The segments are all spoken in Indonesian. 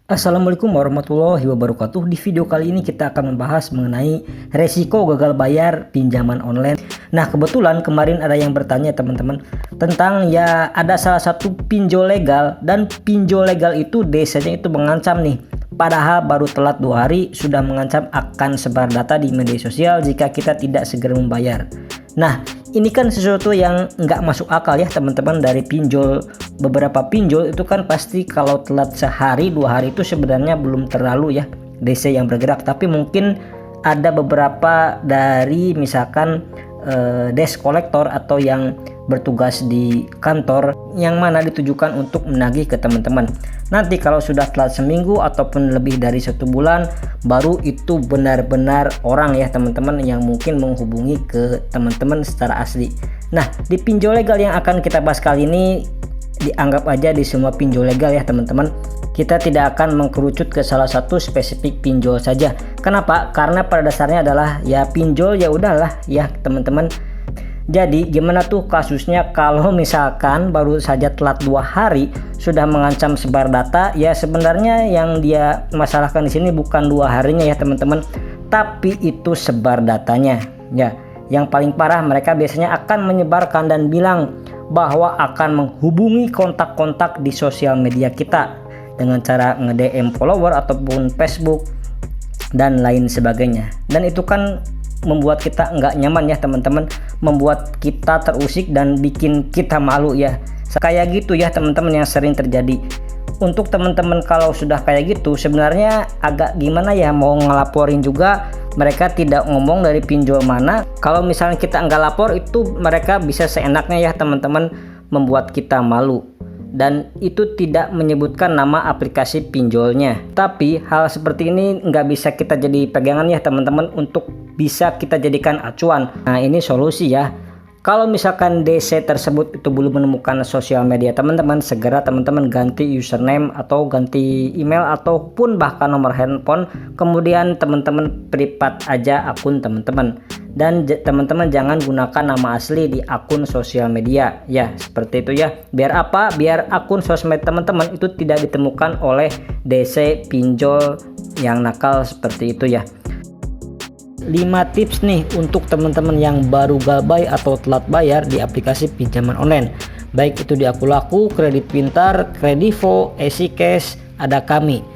Assalamualaikum warahmatullahi wabarakatuh. Di video kali ini kita akan membahas mengenai resiko gagal bayar pinjaman online. Nah, kebetulan kemarin ada yang bertanya teman-teman tentang ya ada salah satu pinjol legal, dan pinjol legal itu desanya itu mengancam nih. Padahal baru telat 2 hari sudah mengancam akan sebar data di media sosial jika kita tidak segera membayar. Nah, ini kan sesuatu yang nggak masuk akal ya teman-teman. Dari pinjol, beberapa pinjol itu kan pasti kalau telat sehari 2 hari itu sebenarnya belum terlalu ya DC yang bergerak, tapi mungkin ada beberapa dari misalkan desk kolektor atau yang bertugas di kantor yang mana ditujukan untuk menagih ke teman-teman. Nanti kalau sudah telat seminggu ataupun lebih dari 1 bulan, baru itu benar-benar orang ya teman-teman yang mungkin menghubungi ke teman-teman secara asli. Nah, di pinjol legal yang akan kita bahas kali ini, dianggap aja di semua pinjol legal ya teman-teman. Kita tidak akan mengkerucut ke salah satu spesifik pinjol saja. Kenapa? Karena pada dasarnya adalah ya pinjol ya udahlah ya teman-teman. Jadi gimana tuh kasusnya kalau misalkan baru saja telat 2 hari sudah mengancam sebar data? Ya sebenarnya yang dia masalahkan di sini bukan 2 harinya ya teman-teman, tapi itu sebar datanya. Ya, yang paling parah mereka biasanya akan menyebarkan dan bilang bahwa akan menghubungi kontak-kontak di sosial media kita dengan cara nge-DM follower ataupun Facebook dan lain sebagainya. Dan itu kan membuat kita nggak nyaman ya teman-teman, membuat kita terusik dan bikin kita malu ya. Kayak gitu ya teman-teman yang sering terjadi. Untuk teman-teman kalau sudah kayak gitu sebenarnya agak gimana ya mau ngelaporin juga, mereka tidak ngomong dari pinjol mana. Kalau misalnya kita nggak lapor itu mereka bisa seenaknya ya teman-teman membuat kita malu. Dan itu tidak menyebutkan nama aplikasi pinjolnya. Tapi hal seperti ini nggak bisa kita jadi pegangan ya teman-teman untuk bisa kita jadikan acuan. Nah, ini solusi ya. Kalau misalkan DC tersebut itu belum menemukan sosial media teman-teman, segera teman-teman ganti username atau ganti email ataupun bahkan nomor handphone. Kemudian teman-teman privat aja akun teman-teman. Dan teman-teman jangan gunakan nama asli di akun sosial media ya, seperti itu ya. Biar apa? Biar akun sosmed teman-teman itu tidak ditemukan oleh DC pinjol yang nakal seperti itu ya. 5 tips nih untuk teman-teman yang baru gabay atau telat bayar di aplikasi pinjaman online, baik itu di Akulaku, Kredit Pintar, Kredivo, EasyCash, ada Kami.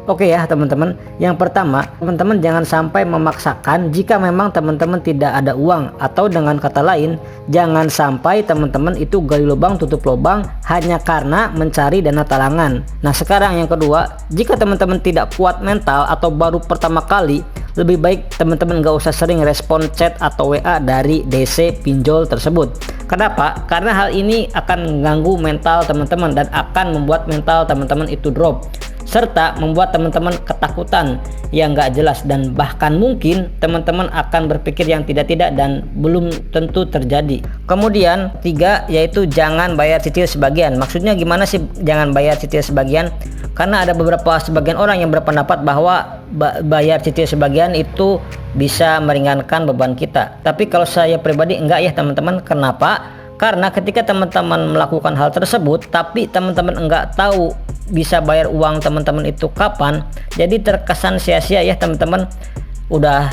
Oke ya teman-teman, yang pertama teman-teman jangan sampai memaksakan jika memang teman-teman tidak ada uang, atau dengan kata lain jangan sampai teman-teman itu gali lubang tutup lubang hanya karena mencari dana talangan. Nah sekarang yang kedua, jika teman-teman tidak kuat mental atau baru pertama kali, lebih baik teman-teman gak usah sering respon chat atau WA dari DC pinjol tersebut. Kenapa? Karena hal ini akan mengganggu mental teman-teman dan akan membuat mental teman-teman itu drop, serta membuat teman-teman ketakutan yang gak jelas, dan bahkan mungkin teman-teman akan berpikir yang tidak-tidak dan belum tentu terjadi. Kemudian 3, yaitu jangan bayar cicil sebagian. Maksudnya gimana sih jangan bayar cicil sebagian? Karena ada sebagian orang yang berpendapat bahwa bayar cicil sebagian itu bisa meringankan beban kita. Tapi kalau saya pribadi enggak ya teman-teman. Kenapa? Karena ketika teman-teman melakukan hal tersebut tapi teman-teman enggak tahu bisa bayar uang teman-teman itu kapan, jadi terkesan sia-sia ya teman-teman. Udah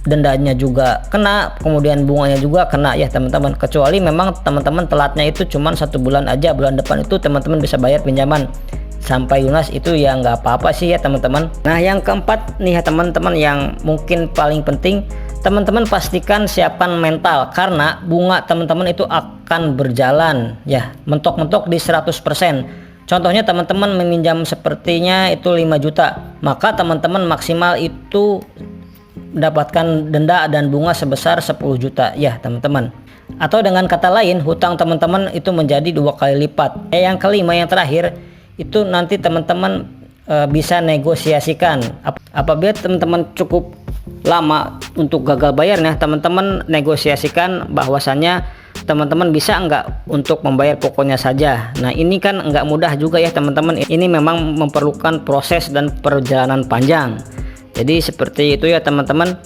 dendanya juga kena, kemudian bunganya juga kena ya teman-teman. Kecuali memang teman-teman telatnya itu cuma 1 bulan aja, bulan depan itu teman-teman bisa bayar pinjaman sampai lunas, itu ya nggak apa-apa sih ya teman-teman. Nah yang keempat nih ya teman-teman, yang mungkin paling penting, teman-teman pastikan siapkan mental, karena bunga teman-teman itu akan berjalan ya mentok-mentok di 100%. Contohnya teman-teman meminjam sepertinya itu 5 juta, maka teman-teman maksimal itu mendapatkan denda dan bunga sebesar 10 juta ya teman-teman. Atau dengan kata lain, hutang teman-teman itu menjadi 2 kali lipat. Yang kelima, yang terakhir, itu nanti teman-teman bisa negosiasikan. Apabila teman-teman cukup lama untuk gagal bayar, nah teman-teman negosiasikan bahwasannya teman-teman bisa enggak untuk membayar pokoknya saja. Nah ini kan enggak mudah juga ya teman-teman, ini memang memerlukan proses dan perjalanan panjang. Jadi seperti itu ya teman-teman.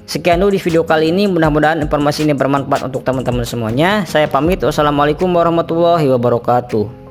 Sekian dulu di video kali ini, mudah-mudahan informasi ini bermanfaat untuk teman-teman semuanya. Saya pamit, wassalamualaikum warahmatullahi wabarakatuh.